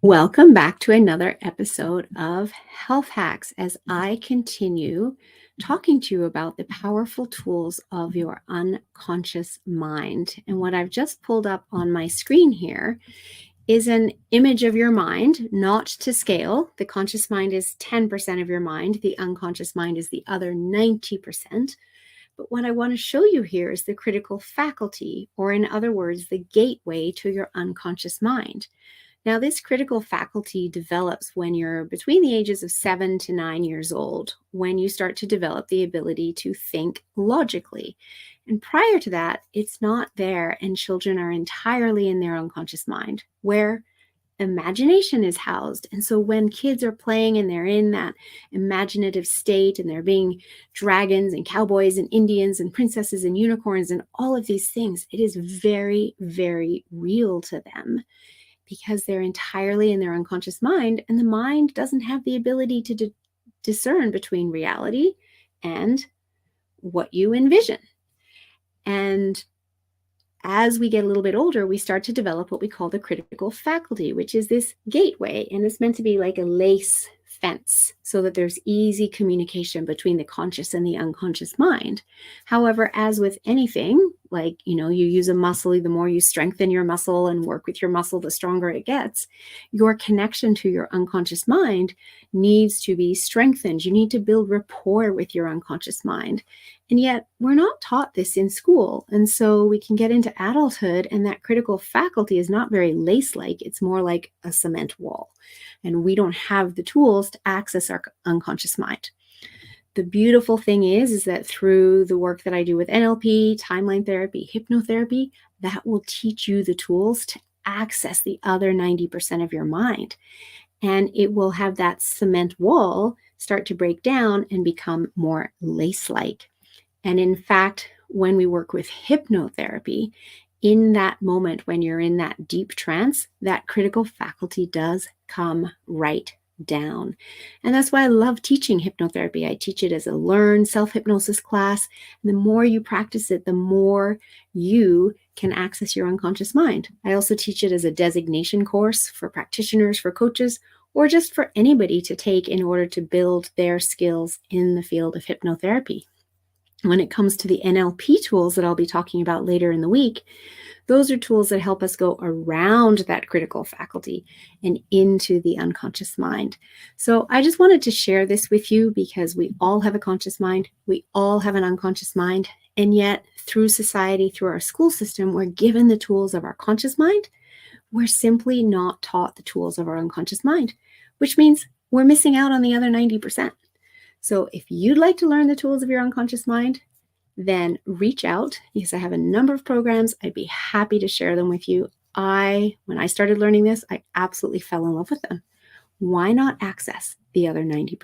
Welcome back to another episode of Health Hacks as I continue talking to you about the powerful tools of your unconscious mind. And what I've just pulled up on my screen here is an image of your mind, not to scale. The conscious mind is 10% of your mind, the unconscious mind is the other 90%. But what I want to show you here is the critical faculty, or in other words, the gateway to your unconscious mind. Now, this critical faculty develops when you're between the ages of 7 to 9 years old, when you start to develop the ability to think logically. And prior to that, it's not there, and children are entirely in their unconscious mind, where imagination is housed. And so when kids are playing and they're in that imaginative state and they're being dragons and cowboys and Indians and princesses and unicorns and all of these things, it is very, very real to them, because they're entirely in their unconscious mind, and the mind doesn't have the ability to discern between reality and what you envision. And as we get a little bit older, we start to develop what we call the critical faculty, which is this gateway, and it's meant to be like a lace fence so that there's easy communication between the conscious and the unconscious mind. However, as with anything, like, you use a muscle, the more you strengthen your muscle and work with your muscle, the stronger it gets. Your connection to your unconscious mind needs to be strengthened. You need to build rapport with your unconscious mind. And yet we're not taught this in school. And so we can get into adulthood and that critical faculty is not very lace-like. It's more like a cement wall. And we don't have the tools to access our unconscious mind. The beautiful thing is that through the work that I do with NLP, timeline therapy, hypnotherapy, that will teach you the tools to access the other 90% of your mind. And it will have that cement wall start to break down and become more lace-like. And in fact, when we work with hypnotherapy, in that moment when you're in that deep trance, that critical faculty does come right down. And that's why I love teaching hypnotherapy. I teach it as a learned self-hypnosis class. And the more you practice it, the more you can access your unconscious mind. I also teach it as a designation course for practitioners, for coaches, or just for anybody to take in order to build their skills in the field of hypnotherapy. When it comes to the NLP tools that I'll be talking about later in the week, those are tools that help us go around that critical faculty and into the unconscious mind. So I just wanted to share this with you because we all have a conscious mind. We all have an unconscious mind. And yet through society, through our school system, we're given the tools of our conscious mind. We're simply not taught the tools of our unconscious mind, which means we're missing out on the other 90%. So if you'd like to learn the tools of your unconscious mind, then reach out, because I have a number of programs. I'd be happy to share them with you. When I started learning this, I absolutely fell in love with them. Why not access the other 90%?